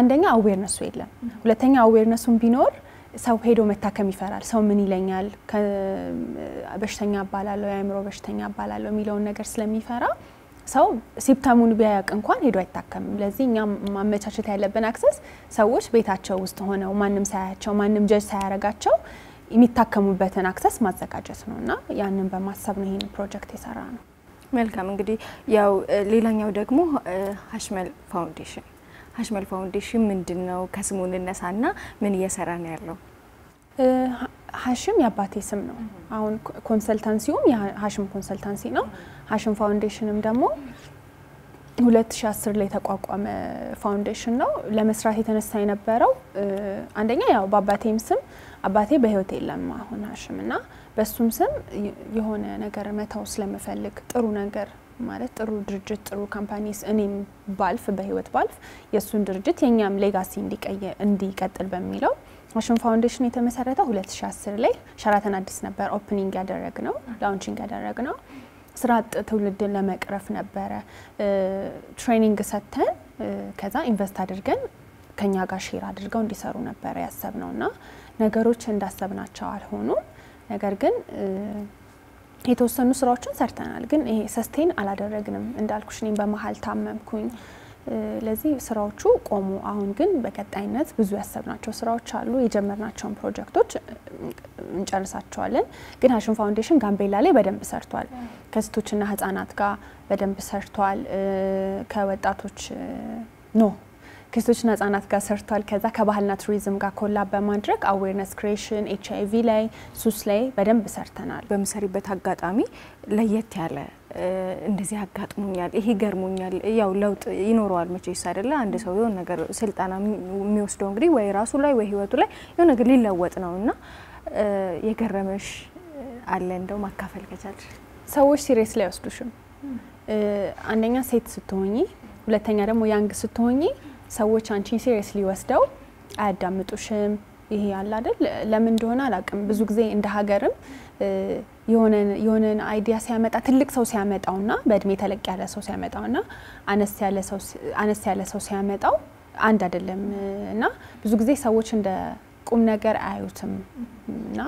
አንደኛ አዌርነሱ የለም ሁለተኛ አዌርነሱን ቢኖር ሰው ሄዶ መታከም ይፈራል ሰው ምን ይለኛል በሽተኛ አባላለሁ ያምሮ በሽተኛ አባላለሁ ሚለውን ነገር ስለሚፈራ ሰው ሲምፕተሙን ቢያያቅ እንኳን ሄዶ አይታከምም ለዚህኛ ማመቻቸት ያለብን አክሰስ ሰዎች ቤታቸው ውስጥ ሆነው ማንንም ሳያቸው ማንንም ጀጅ ሳያረጋቸው የሚታከሙበትን አክሰስ ማዘጋጀት ነውና ያንን በማሰብ ነው ይሄን ፕሮጀክት የሰራ ነው መልካም እንግዲህ ያው ሌላኛው ደግሞ ሀሽመል ፋውንዴሽን ምንድነው ከስሙ እንነሳና ምን እየሰራ ነው ያለው ሀሽም ያባቴ ስም ነው አሁን ኮንሰልታንሲውም የሀሽም ኮንሰልታንሲ ነው ሀሽም ፋውንዴሽንም ደግሞ 2010 ላይ ተቋቋመ ፋውንዴሽን ነው። ለመስራት የተነሳ የነበረው አንደኛ ያው በአባቴም ስም አባቴ በህይወት የለም አሁን ሀሽምና በሱም ስም የሆነ ነገር መተው ስለምፈልግ ጥሩ ነገር ማለት ጥሩ ድርጅት ጥሩ ካምፓኒስ እኔም ባልፍ በህይወት ባልፍ የሱን ድርጅት የኛም ሌጋሲ እንዲቀጥል በሚለው ሀሽም ፋውንዴሽን የተመሰረተው 2010 ላይ ሸራተን አዲስ ነበር ኦፕኒንግ ያደረግነው ላውንቺንግ ያደረግነው ስራ አጥ ትውልድን ለመቅረፍ ነበረ ትሬኒንግ ሰተን ከዛ ኢንቨስት አድርገን ከኛ ጋር ሼር አድርገው እንዲሰሩ ነበር ያሰብነውና ነገሮች እንዳሰብናቸው አልሆኑም ነገር ግን የተወሰኑ ስራዎችን ሰርተናል ግን ይሄ ሰስቴን አላደረግንም እንዳልኩሽ እኔም በመሃል ታመምኩኝ ለዚህ ስራዎቹ ቆሙ አሁን ግን በቀጣይነት ብዙ ያሰብናቸው ስራዎች አሉ የጀመርናቸው ፕሮጀክቶች እንጨርሳቸዋለን ግን ሀሽም ፋውንዴሽን ጋምቤላ ላይ በደንብ ሰርቷል ከሴቶችና ህፃናት ጋር በደንብ ሰርቷል ከወጣቶች ከሴቶችና ህፃናት ጋር ሰርቷል ከዛ ከባህልና ቱሪዝም ጋር ኮላብ በማድረግ አዌርነስ ክሬሽን ኤችአይቪ ላይ ሱስ ላይ በደንብ ሰርተናል በመሰሪበት አጋጣሚ ለየት ያለ እንደዚህ አጋጥሞኛል ይሄ ገርሞኛል ያው ለውጥ ይኖረዋል መቼስ አይደለ አንድ ሰው የሆነ ነገር ስልጣና የሚወስደው እንግዲህ ወይ ራሱ ላይ ወይ ህይወቱ ላይ የሆነ ነገር ሊለወጥ ነውና የገረመሽ አለ እንደው ማካፈል ከቻልሽ ሰዎች ሲሪየስ ላይ ወስዱሽም አንደኛ ሴት ስትሆኚ ሁለተኛ ደግሞ ያንግ ስትሆኚ ሰዎች አንቺን ሲሪየስሊ ወስደው አያዳምጡሽም ይሄ ያለ አይደል ለምን እንደሆነ አላቅም ብዙ ጊዜ እንደ ሀገርም የሆነ አይዲያ ሲያመጣ ትልቅ ሰው ሲያመጣውና በእድሜ ተለቅ ያለ ሰው ሲያመጣውና አነስ ያለ ሰው ሲያመጣው አንድ አይደለም እና ብዙ ጊዜ ሰዎች እንደ ቁም ነገር አያዩትምና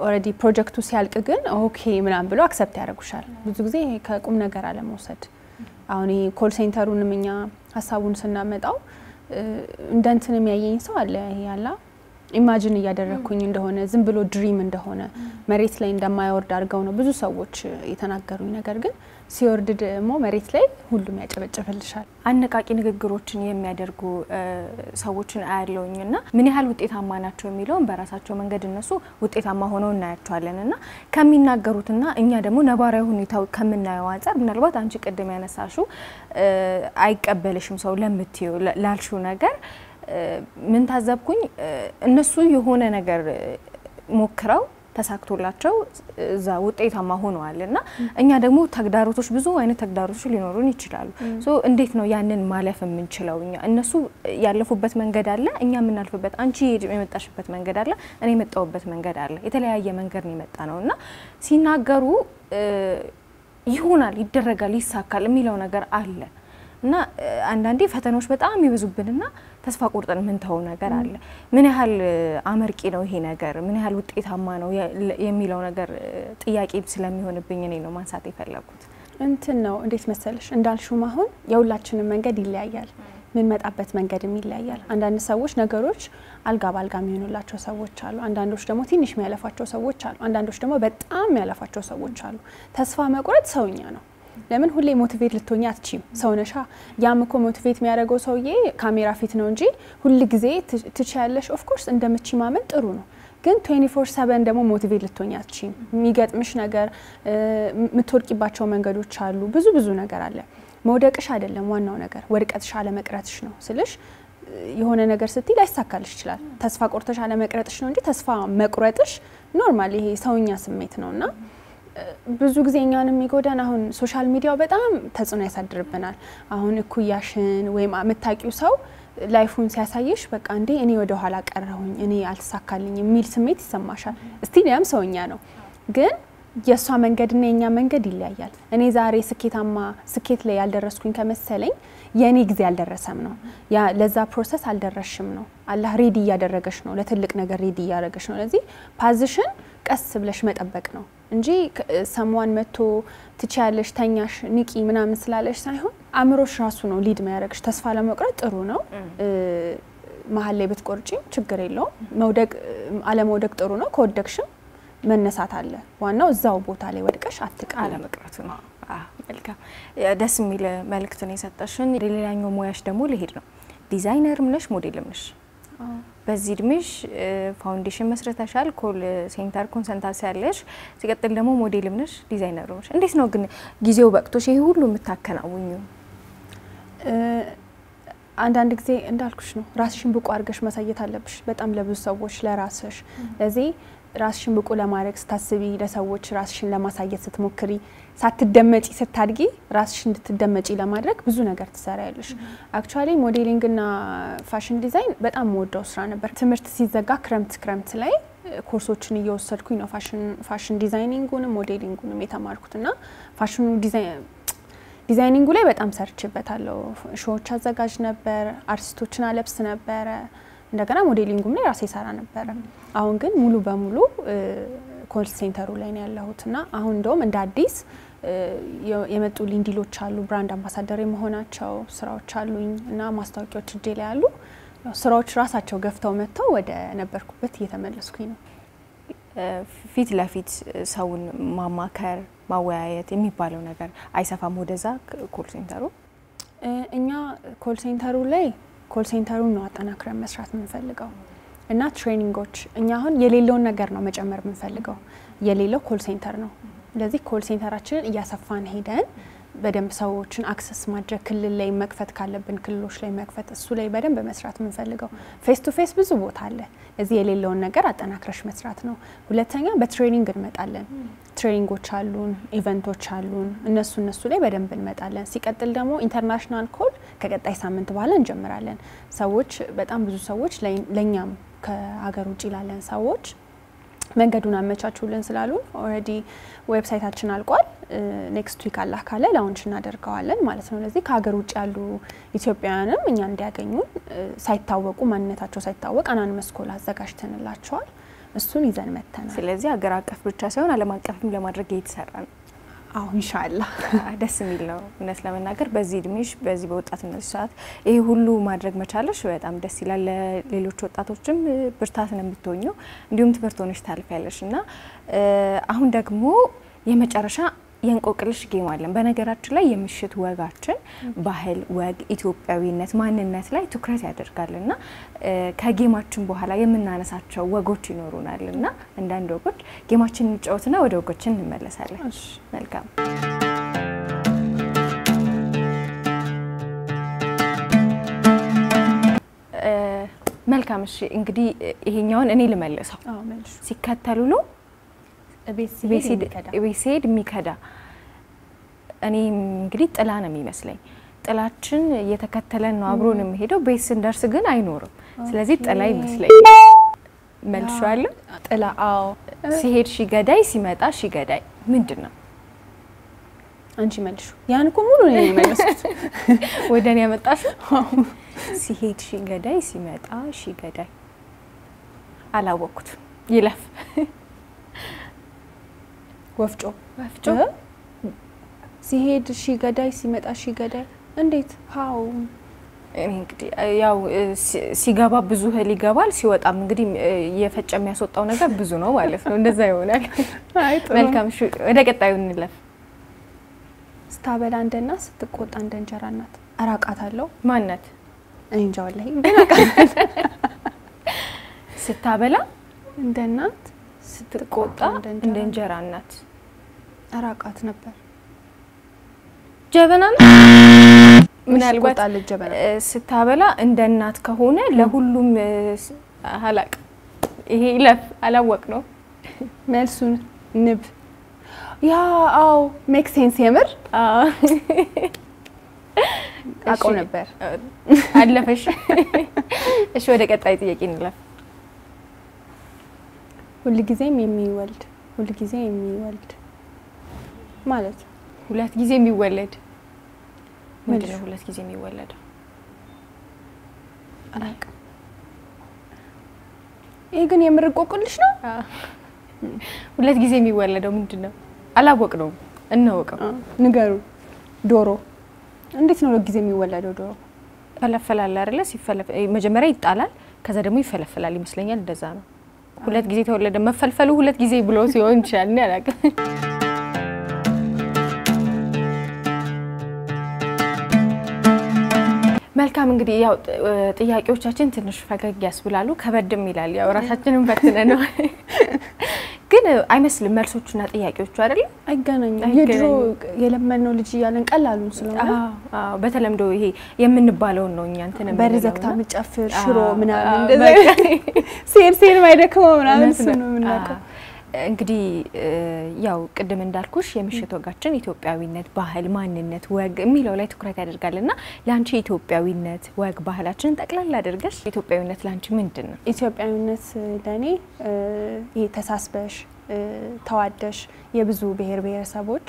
ኦሬዲ ፕሮጀክቱ ሲያልቅ ግን ኦኬ ምናምን ብሎ አክሰፕት ያደርጉሻል ብዙ ጊዜ ከቁም ነገር አለ መውሰድ አሁን ይሄ ኮል ሴንተሩንም እኛ ሐሳቡን ስናመጣው እንደንትን የሚያየኝ ሰው አለ ይሄ ያላ ኢማጂን ያደረኩኝ እንደሆነ ዝም ብሎ ድሪም እንደሆነ መሬት ላይ እንደማይወርድ አድርገው ነው ብዙ ሰዎች የተናገሩኝ ነገር ግን ሲወርድ ደግሞ መሬት ላይ ሁሉም ያጨበጨፈልሻል አነቃቂ ንግግሮችን የሚያደርጉ ሰዎችን አያለውኝና ምን ያህል ውጤታማ ናቸው የሚለውን በራሳቸው መንገድ እነሱ ውጤታማ ሆነው እናያቸዋለንና ከሚናገሩትና እኛ ደግሞ ነባራዊ ሁኔታው ከምናየው አንፃር ምናልባት አንቺ ቀደም ያነሳሽው አይቀበልሽም ሰው ለምትዩ ላልሹ ነገር ምን ታዘብኩኝ እነሱ የሆነ ነገር ሞክረው ተሳክቶላቸው እዛ ውጤታማ ሆነዋልና እኛ ደግሞ ተግዳሮቶች ብዙ አይነት ተግዳሮቶች ሊኖሩን ይችላሉ ሶ እንዴት ነው ያንን ማለፍ የምንችለው እኛ እነሱ ያለፉበት መንገድ አለ እኛ ምናልፍበት አንቺ የመጣሽበት መንገድ አለ እኔ የመጣውበት መንገድ አለ የተለያየ መንገድ ነው የመጣነውና ሲናገሩ ይሆናል ይደረጋል ይሳካል የሚለው ነገር አለ እና አንዳንዴ ፈተናዎች በጣም ይበዙብንና ተስፋ ቆርጠን ምን ታው ነገር አለ ምን ያህል አመርቂ ነው ይሄ ነገር ምን ያህል ውጤታማ ነው የሚለው ነገር ጥያቄ ስለሚሆንብኝ እኔ ነው ማንሳት የፈለኩት እንትን ነው እንዴት መሰለሽ እንዳልሽው አሁን የሁላችንም መንገድ ይለያያል ምን መጣበት መንገድም ይለያያል አንዳንድ ሰዎች ነገሮች አልጋ ባልጋ የሚሆኑላቸው ሰዎች አሉ አንዳንዶች ደግሞ ትንሽ የሚያለፋቸው ሰዎች አሉ አንዳንዶች ደግሞ በጣም የሚያለፋቸው ሰዎች አሉ ተስፋ መቁረጥ ሰውኛ ነው ለምን ሁሌ ሞቲቬት ልትሆኚ አትችይም ሰውነሻ ያም እኮ ሞቲቬት የሚያደርገው ሰውዬ ካሜራ ፊት ነው እንጂ ሁሉ ጊዜ ትችያለሽ ኦፍ ኮርስ እንደምትቺ ማመን ጥሩ ነው ግን 24/7 ደግሞ ሞቲቬት ልትሆኚ አትችይም የሚገጥምሽ ነገር ምትወርቂባቸው መንገዶች አሉ ብዙ ነገር አለ መውደቅሽ አይደለም ዋናው ነገር ወድቀትሽ አለ መቅረትሽ ነው ስልሽ የሆነ ነገር ስትይ ላይሳካልሽ ይችላል ተስፋ ቆርጠሽ አለ መቅረትሽ ነው እንጂ ተስፋ መቁረጥሽ ኖርማል ይሄ ሰውኛ ስሜት ነውና ብዙ ጊዜ እኛንም ይጎዳን አሁን ሶሻል ሚዲያው በጣም ተጽዕኖ ያሳድርብናል አሁን እኩያሽን ወይም አመታቂው ሰው ላይፉን ሲያሳይሽ በቃ እንዴ እኔ ወደ ኋላ ቀረሁኝ እኔ አልተሳካልኝ የሚል ስሜት ይሰማሻል እስቲ ያም ሰውኛ ነው ግን የሷ መንገድና የኛ መንገድ ይለያያል እኔ ዛሬ ስኬት ላይ ያልደረስኩኝ ከመሰለኝ የኔ ጊዜ ያልደረሰም ነው ያ ለዛ ፕሮሰስ አልደረሽም ነው አላህ ሬዲ ያደረገሽ ነው ለትልቅ ነገር ሬዲ ያደረገሽ ነው ለዚህ ፖዚሽን ቀስ ብለሽ መጠበቅ ነው እንጂ ሰምዋን መቶ ትቻለሽ ተኛሽ ንቂ ምናምን ስላለሽ ሳይሆን አምሮሽ ራሱ ነው ሊድ የሚያደርግሽ ተስፋ ለመቁረጥ ጥሩ ነው መሃል ላይ ብትቆርጪም ችግር የለውም መውደቅ አለመውደቅ ጥሩ ነው ከወደቅሽም መነሳት አለ ዋናው እዛው ቦታ ላይ ወድቀሽ አትቃለ መቅረቱ ነው መልካም ደስ የሚል መልእክት ነው የሰጠሽን ሌላኛው ሙያሽ ደግሞ ለሄድ ነው ዲዛይነርም ነሽ ሞዴልም ነሽ በዚህ ድምሽ ፋውንዴሽን መስረታሻል ኮል ሴንተር ኮንሰልታንሲ ያለሽ ሲቀጥል ደግሞ ሞዴልም ነሽ ዲዛይነርም ነሽ እንዴት ነው ግን ጊዜው በቅቶሽ ይሄ ሁሉ የምታከናውኙ አንዳንድ ጊዜ እንዳልኩሽ ነው ራስሽን ብቁ አድርገሽ ማሳየት አለብሽ በጣም ለብዙ ሰዎች ለራስሽ ለዚህ ራስሽን ብቁ ለማድረግ ስታስቢ ለሰዎች ራስሽን ለማሳየት ስትሞክሪ ሳትደመጪ ስታድጊ ራስሽን እንድትደመጪ ለማድረግ ብዙ ነገር ትሰሪያለሽ አክቹአሊ ሞዴሊንግ እና ፋሽን ዲዛይን በጣም ወደው ስራ ነበር ትምህርት ሲዘጋ ክረምት ላይ ኮርሶችን እየወሰድኩኝ ነው ፋሽን ዲዛይኒንጉንም ሞዴሊንጉንም የተማርኩትና ፋሽኑ ዲዛይኒንጉ ላይ በጣም ሰርችበታለሁ ሾዎች አዘጋጅ ነበር አርቲስቶችን አለብስ ነበር እንደገና ሞዴሊንጉም ላይ ራሴ ሰራ ነበር አሁን ግን ሙሉ በሙሉ ኮል ሴንተሩ ላይ ነው ያለሁትና አሁን እንደውም እንደ አዲስ የመጡ ሊንዲሎች አሉ ብራንድ አምባሳደር የመሆናቸው ስራዎች አሉኝ እና ማስታወቂያዎች እጄ ላይ አሉ ስራዎች ራሳቸው ገፍተው መጥተው ወደ ነበርኩበት እየተመለስኩኝ ነው ፊት ለፊት ሰውን ማማከር ማወያየት የሚባለው ነገር አይሰፋም ወደዛ ኮል ሴንተሩ እኛ ኮል ሴንተሩን ነው አጠናክረን መስራት የምንፈልገው እና ትሬኒንጎች እኛ አሁን የሌለውን ነገር ነው መጨመር የምንፈልገው የሌለው ኮል ሴንተር ነው ስለዚህ ኮል ሴንተራችንን እያሰፋን ሄደን በደንብ ሰዎችን አክሰስ ማድረግ ክልል ላይ መክፈት ካለብን ክልሎች ላይ መክፈት እሱ ላይ በደንብ መስራት የምንፈልገው ፌስ ቱ ፌስ ብዙ ቦታ አለ እዚህ የሌለውን ነገር አጠናክረሽ መስራት ነው ሁለተኛ በትሬኒንግ እንመጣለን ትሬኒንጎች አሉን ኢቨንቶች አሉን እነሱ ላይ በደንብ እንመጣለን ሲቀጥል ደግሞ ኢንተርናሽናል ኮል ከቀጣይ ሳምንት በኋላ እንጀምራለን ሰዎች በጣም ብዙ ሰዎች ለኛም ከሀገር ውጪ ላለን ሰዎች መንገዱን አመቻቹልን ስላሉ ኦሬዲ ዌብሳይታችን አልቋል ኔክስት ዊክ አላህ ካለ ላውንች እናደርጋለን ማለት ነው ለዚህ ከሀገር ውጪ ያሉ ኢትዮጵያውያንም እኛ እንዲያገኙ ሳይታወቁ ማንነታቸው ሳይታወቅ አናንመስ ኮል አዘጋጅተንላቸዋል እሱን ይዘን መተናል ስለዚህ ሀገር አቀፍ ብቻ ሳይሆን ዓለም አቀፍም ለማድረግ እየተሰራ ነው አዎ ኢንሻአላህ ደስ የሚል ነው እነስ ለመናገር በዚህ እድሜሽ በዚህ በወጣትነት ሰዓት ይሄ ሁሉ ማድረግ መቻለሽ በጣም ደስ ይላል ለሌሎች ወጣቶችም ብርታት ነው የምትሆኚው እንዲሁም ትምህርት ሆነሽ ታልፊያለሽና አሁን ደግሞ የመጨረሻ የንቆቅልሽ ጌም አለን በነገራችን ላይ የምሽት ወጋችን ባህል ወግ ኢትዮጵያዊነት ማንነት ላይ ትኩረት ያደርጋልና ከጌማችን በኋላ የምናነሳቸው ወጎች ይኖሩናልና አንዳንድ ወጎች ጌማችን እንጫወትና ወደ ወጎችን እንመለሳለን እሺ መልካም መልካም እሺ እንግዲህ ይሄኛውን እኔ ልመልሰው አዎ መልሽ ሲከተሉ ነው ቤሲድ ሚከዳ እኔ እንግዲህ ጥላ ነው የሚመስለኝ ጥላችን እየተከተለን ነው አብሮ ነው የሚሄደው ቤት ስንደርስ ግን አይኖርም ስለዚህ ጥላ ይመስለኝ መልሻለሁ ጥላ አዎ ሲሄድ ሺገዳይ ሲመጣ ሺገዳይ ምንድነው አንቺ መልሹ ያን እኮ ሙሉ ነው የሚመስሉት ወደኔ ያመጣሽ ሲሄድ ሺገዳይ ሲመጣ ሺገዳይ አላወኩት ይለፍ ወፍጮ ሲሄድ ሺገዳይ ሲመጣ ሺገዳይ እንዴት ሃው እንግዲህ ያው ሲገባ ብዙ ህል ይገባል ሲወጣም እንግዲህ የፈጨ የሚያስወጣው ነገር ብዙ ነው ማለት ነው እንደዛ ይሆናል መልካም እሺ ወደ ቀጣዩ እንለፍ ስታበላ እንደና ስትቆጣ እንደ እንጀራ እናት አራቃታለሁ ማንነት እንጃ ወላሂ ስታበላ እንደ እናት ስትቆጣ እንደ እንጀራ እናት አራቃት ነበር ጀበና ምናልባት ጀበና ስታበላ እንደ እናት ከሆነ ለሁሉም ሐላቅ ይሄ ለፍ አላወቅ ነው መልሱን ንብ ያ አው ሜክ ሴንስ የምር አቆ ነበር አለፈሽ እሺ ወደ ቀጣይ ጥያቄ እንለፍ ሁሉ ጊዜም የሚወልድ ማለት ሁለት ጊዜ የሚወለድ ምንድነው ሁለት ጊዜ የሚወለድ አላቅ ይሄ ግን የምርቆቁልሽ ነው ሁለት ጊዜ የሚወለደው ምንድነው አላወቅ ነው እንወቀው ንገሩ ዶሮ እንዴት ነው ሁለት ጊዜ የሚወለደው ዶሮ ፈለፈላል አይደለ ሲፈለፈ መጀመሪያ ይጣላል ከዛ ደግሞ ይፈለፈላል ይመስለኛል እንደዛ ነው ሁለት ጊዜ ተወለደ መፈልፈሉ ሁለት ጊዜ ብሎ ሲሆን ይችላል ነው ያላቀ መልካም እንግዲህ ያው ጥያቄዎቻችን ትንሽ ፈገግ ያስብላሉ ከበድም ይላል ያው ራሳችንን ፈትነን ነው ግን አይመስልም መልሶቹና ጥያቄዎቹ አይደል አይገናኙም የድሮ የለመነው ልጅ ያለን ቀላሉን ስለሆነ በተለምዶ ይሄ የምንባለው ነው እኛ እንትን በርዘክታ ምጨፍር ሽሮ ምናምን እንደዛ ሴር ማይደከመው ምናምን ነው ምናቀው እንግዲህ ያው ቅድም እንዳልኩሽ የምሽት ወጋችን ኢትዮጵያዊነት ባህል ማንነት ወግ የሚለው ላይ ትኩረት ያደርጋልና ላንቺ ኢትዮጵያዊነት ወግ ባህላችን ጠቅላላ አድርገሽ ኢትዮጵያዊነት ላንቺ ምንድነው ኢትዮጵያዊነት ለኔ ይሄ ተሳስበሽ ተዋደሽ የብዙ ብሔር ብሔረሰቦች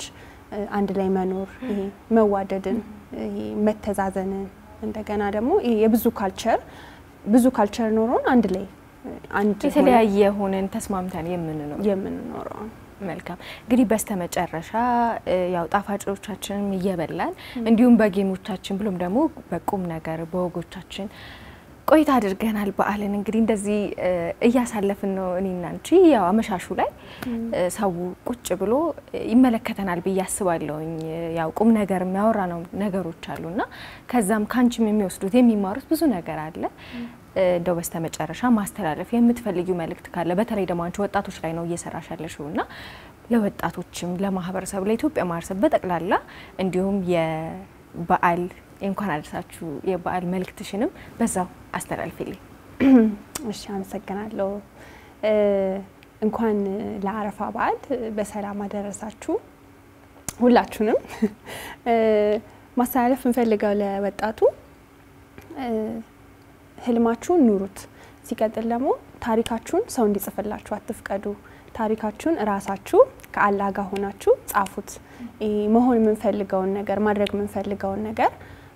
አንድ ላይ መኖር ይሄ መዋደድን ይሄ መተዛዘንን እንደገና ደግሞ ይሄ የብዙ ካልቸር ኖሮን አንድ ላይ አንድ የተለያየ ሆነን ተስማምተን የምንኖረው መልካም እንግዲህ በስተመጨረሻ ያው ጣፋጮቻችንን እየበላን እንዲሁም በጌሞቻችን ብሎም ደግሞ በቁም ነገር በወጎቻችን ቆይታ አድርገናል በዓልን እንግዲህ እንደዚህ እያሳለፍን ነው እኔና አንቺ ያው አመሻሹ ላይ ሰው ቁጭ ብሎ ይመለከተናል በያስባለውኝ ያው ቁም ነገር የሚያወራ ነው ነገሮች አሉና ከዛም ካንቺም የሚወስዱት የሚማሩት ብዙ ነገር አለ እንደው በስተመጨረሻ ማስተላለፍ የምትፈልጊው መልእክት ካለ በተለይ ደግሞ አንቺ ወጣቶች ላይ ነው እየሰራሽ ያለሽውና ለወጣቶችም ለማህበረሰብ ለኢትዮጵያ ማህበረሰብ በጠቅላላ እንዲሁም የበዓል እንኳን አደረሳችሁ የበዓል መልእክትሽንም በዛው አስተላልፊልኝ እሺ አመሰግናለሁ እንኳን ለአረፋ በዓል በሰላም አደረሳችሁ ሁላችሁንም ማስተላለፍ እንፈልጋው ለወጣቱ ህልማችሁን ኑሩት ሲቀጥል ደግሞ ታሪካችሁን ሰው እንዲጽፍላችሁ አትፍቀዱ ታሪካችሁን ራሳችሁ ከአላህ ጋር ሆናችሁ ጻፉት መሆን የምንፈልገው ነገር ማድረግ የምንፈልገው ነገር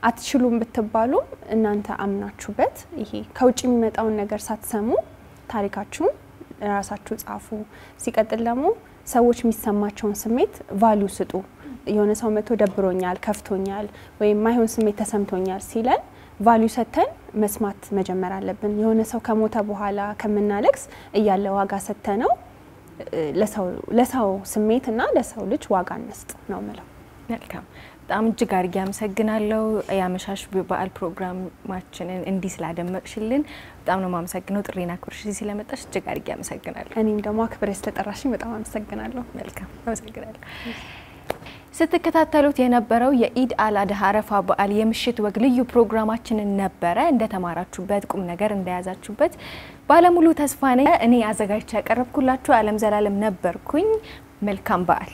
አትችሉም ብትባሉ እናንተ አምናችሁበት ይሄ ከውጭ የሚመጣው ነገር ሳትሰሙ ታሪካችሁን ራሳችሁ ጻፉ ሲቀጥል ደግሞ ሰዎች የሚሰማቸውን ስሜት ቫልዩ ስጡ የሆነ ሰው መጥቶ ደብሮኛል ከፍቶኛል ወይ ማይሆን ስሜት ተሰምቶኛል ሲለን ቫልዩ ሰተን መስማት መጀመር አለብን የሆነ ሰው ከሞተ በኋላ ከመናለክስ እያለ ዋጋ ሰተነው ለሰው ስሜትና ለሰው ልጅ ዋጋ እንስጥ ነው ማለት መልካም በጣም እጅግ አድርጌ አመሰግናለሁ ያመሻሽ በዓል ፕሮግራማችንን እንዲህ ስላደመቅሽልን በጣም ነው ማመሰግነው ጥሪና ኩርሽ ስለመጣሽ እጅግ አድርጌ አመሰግናለሁ እኔም ደግሞ አክብረሽ ስለጠራሽኝ በጣም አመሰግናለሁ መልካም አመሰግናለሁ ስትከታተሉት የነበረው የኢድ አልአድሃ አረፋ በዓል የምሽት ወግ ልዩ ፕሮግራማችንን ነበረ እንደተማራችሁበት ቁም ነገር እንደያዛችሁበት ባለሙሉ ተስፋ ነኝ እኔ አዘጋጅቼ ያቀርብኩላችሁ ዓለም ዘላለም ነበርኩኝ መልካም በዓል